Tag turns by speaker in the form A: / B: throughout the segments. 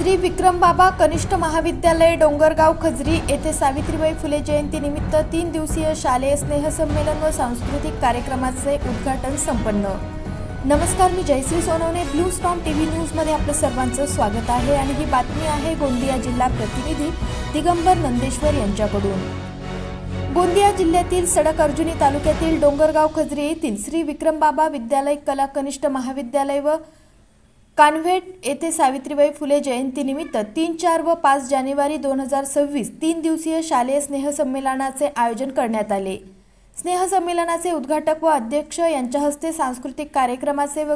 A: श्री विक्रमबाबा कनिष्ठ महाविद्यालय डोंगरगाव खजरी येथे सावित्रीबाई फुले जयंतीनिमित्त 3 दिवसीय शालेय स्नेहसंमेलन व सांस्कृतिक कार्यक्रमाचे उद्घाटन संपन्न। नमस्कार, मी Jayashree Sonawane, blue storm TV news मध्ये आपलं सर्वांचं स्वागत आहे आणि ही बातमी आहे गोंदिया जिल्हा प्रतिनिधी दिगंबर नंदेश्वर यांच्याकडून। गोंदिया जिल्ह्यातील सडक अर्जुनी तालुक्यातील डोंगरगाव खजरी येथील श्री विक्रमबाबा विद्यालय कला कनिष्ठ महाविद्यालय व कान्व्हेंट येथे सावित्रीबाई फुले जयंतीनिमित्त 3, 4 व 5 जानेवारी 2026 3 दिवसीय शालेय स्नेहसंमेलनाचे आयोजन करण्यात आले। स्नेहसंमेलनाचे उद्घाटक व अध्यक्ष यांच्या हस्ते सांस्कृतिक कार्यक्रमाचे व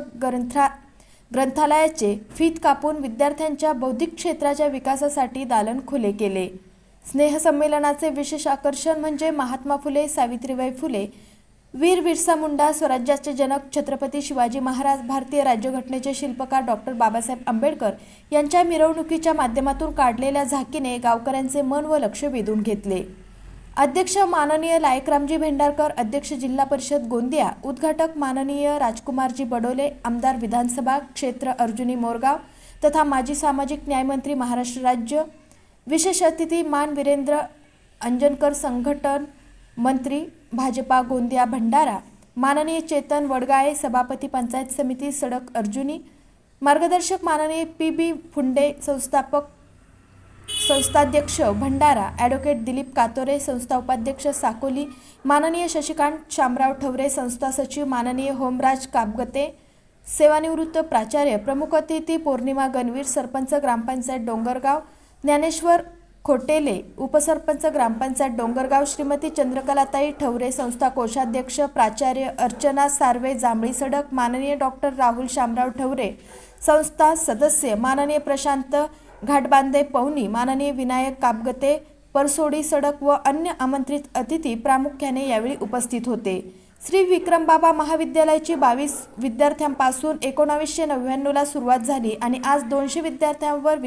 A: ग्रंथालयाचे फीत कापून विद्यार्थ्यांच्या बौद्धिक क्षेत्राच्या विकासासाठी दालन खुले केले। स्नेहसंमेलनाचे विशेष आकर्षण म्हणजे महात्मा फुले, सावित्रीबाई फुले, वीर बिरसा मुंडा, स्वराज्याचे जनक छत्रपती शिवाजी महाराज, भारतीय राज्यघटनेचे शिल्पकार डॉक्टर बाबासाहेब आंबेडकर यांच्या मिरवणुकीच्या माध्यमातून काढलेल्या झाकीने गावकऱ्यांचे मन व लक्ष वेधून घेतले। अध्यक्ष माननीय लायकरामजी भेंडारकर, अध्यक्ष जिल्हा परिषद गोंदिया, उद्घाटक माननीय राजकुमारजी बडोले, आमदार विधानसभा क्षेत्र अर्जुनी मोरगाव तथा माजी सामाजिक न्याय मंत्री महाराष्ट्र राज्य, विशेष अतिथी मान वीरेंद्र अंजनकर, संघटन मंत्री भाजपा गोंदिया भंडारा, माननीय चेतन वडगाळे, सभापती पंचायत समिती सडक अर्जुनी, मार्गदर्शक माननीय पी.बी. फुंडे, संस्थाध्यक्ष भंडारा, ॲडव्होकेट दिलीप कातोरे, संस्था उपाध्यक्ष साकोली, माननीय शशिकांत शामराव ठवरे, संस्था सचिव माननीय होमराज काबगते, सेवानिवृत्त प्राचार्य, प्रमुख अतिथी पौर्णिमा गणवीर, सरपंच ग्रामपंचायत डोंगरगाव ज्ञानेश्वर खोटेले, उपसरपंच ग्रामपंचायत डोंगरगाव श्रीमती चंद्रकलाताई ठवरे, संस्था कोषाध्यक्ष प्राचार्य अर्चना सार्वे जांभळी सडक, माननीय डॉक्टर राहुल शामराव ठवरे, संस्था सदस्य माननीय प्रशांत घाटबांधे पवनी, माननीय विनायक काबगते परसोडी सडक व अन्य आमंत्रित अतिथी प्रामुख्याने यावेळी उपस्थित होते। श्री विक्रमबाबा महाविद्यालयाची 22 विद्यार्थ्यांपासून 1999 ला सुरुवात झाली आणि आज 200 विद्यार्थ्यांवर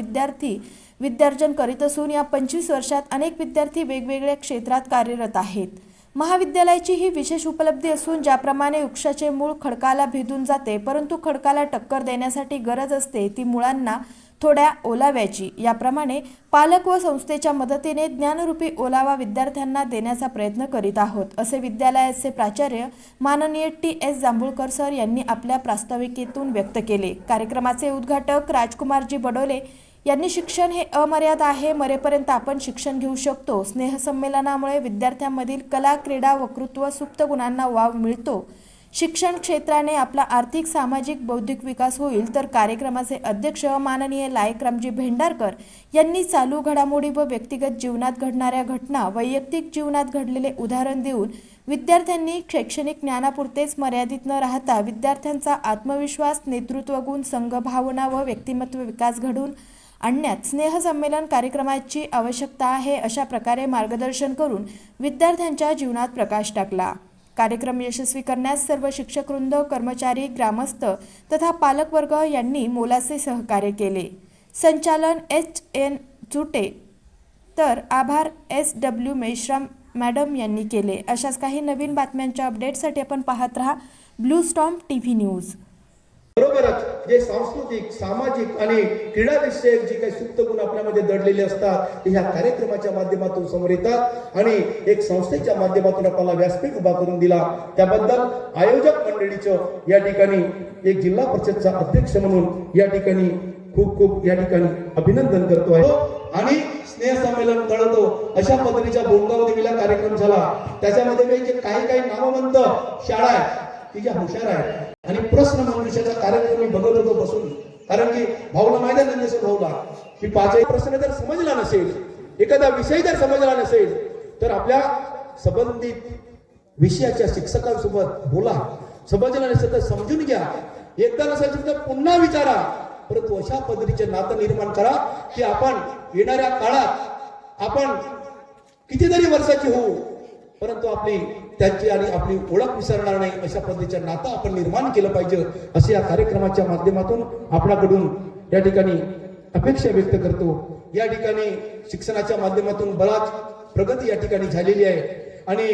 A: विद्यार्जन करीत असून या 25 वर्षात अनेक विद्यार्थी वेगवेगळ्या क्षेत्रात कार्यरत आहेत। महाविद्यालयाची ही विशेष उपलब्धी असून ज्याप्रमाणे वृक्षाचे मूळ खडकाला भेदून जाते, परंतु खडकाला टक्कर देण्यासाठी गरज असते ती मुळांना थोड्या ओलाव्याची, याप्रमाणे पालक व संस्थेच्या मदतीने ज्ञानरूपी ओलावा विद्यार्थ्यांना देण्याचा प्रयत्न करीत आहोत, असे विद्यालयाचे प्राचार्य माननीय टी.एस. जांभूळकर सर यांनी आपल्या प्रास्ताविकेतून व्यक्त केले। कार्यक्रमाचे उद्घाटक राजकुमारजी बडोले यांनी शिक्षण हे अमर्याद आहे, मरेपर्यंत आपण शिक्षण घेऊ शकतो। स्नेहसंमेलनामुळे विद्यार्थ्यांमधील कला, क्रीडा, वक्तृत्व, सुप्त गुणांना वाव मिळतो। शिक्षण क्षेत्राने आपला आर्थिक, सामाजिक, बौद्धिक विकास होईल। तर कार्यक्रमाचे अध्यक्ष माननीय लायकरामजी भेंडारकर यांनी चालू घडामोडी व व्यक्तिगत जीवनात घडणाऱ्या घटना, वैयक्तिक जीवनात घडलेले उदाहरण देऊन विद्यार्थ्यांनी शैक्षणिक ज्ञानापुरतेच मर्यादित न राहता विद्यार्थ्यांचा आत्मविश्वास, नेतृत्व गुण, संघभावना व व्यक्तिमत्व विकास घडवून आणण्यात स्नेहसंमेलन कार्यक्रमाची आवश्यकता आहे, अशा प्रकारे मार्गदर्शन करून विद्यार्थ्यांच्या जीवनात प्रकाश टाकला। कार्यक्रम यशस्वी करण्यास सर्व शिक्षकवृंद, कर्मचारी, ग्रामस्थ तथा पालकवर्ग यांनी मोलाचे सहकार्य केले। संचालन H.N. चुटे तर आभार S.W. मेश्राम मॅडम यांनी केले। अशाच काही नवीन बातम्यांच्या अपडेटसाठी आपण पाहत रहा ब्लू स्टॉर्म टीव्ही न्यूज।
B: बरोबरच जे सांस्कृतिक, सामाजिक आणि क्रीडा विषयक जे काही सुप्त गुण आपल्यामध्ये दडलेले असतात ते ह्या कार्यक्रमाच्या माध्यमातून समोर येतात आणि एक संस्थेच्या माध्यमातून आपल्याला व्यासपीठ उभा करून दिला। त्याबद्दल आयोजक मंडळीचं या ठिकाणी एक जिल्हा परिषदचा अध्यक्ष म्हणून या ठिकाणी खूप या ठिकाणी अभिनंदन करतो आहे। आणि स्नेह संमेलन तळतो अशा पद्धतीच्या बोंगाव देवीला कार्यक्रम झाला। त्याच्यामध्ये जे काही नामवंत शाळा आहेत तिच्या हुशार आहे आणि प्रश्न मंजुषाचा कार्यक्रम मी बघत होतो बसून, कारण की भाऊला माहिती आहे नंदेश्वर भाऊला की 5 प्रश्न जर समजला नसेल, एखादा विषय जर समजला नसेल तर आपल्या संबंधित विषयाच्या शिक्षकांसोबत बोला, समजला नसेल तर समजून घ्या, एकदा नसेल तर पुन्हा विचारा, परंतु अशा पद्धतीचे नातं निर्माण करा की आपण येणाऱ्या काळात आपण कितीतरी वर्षाची होऊ परंतु त्यांची आणि आपली ओळख विसरणार नाही, अशा पद्धतीचं नातं आपण निर्माण केलं पाहिजे, असे या कार्यक्रमाच्या माध्यमातून आपल्याकडून या ठिकाणी अपेक्षा व्यक्त करतो। या ठिकाणी शिक्षणाच्या माध्यमातून बराच प्रगती या ठिकाणी झालेली आहे आणि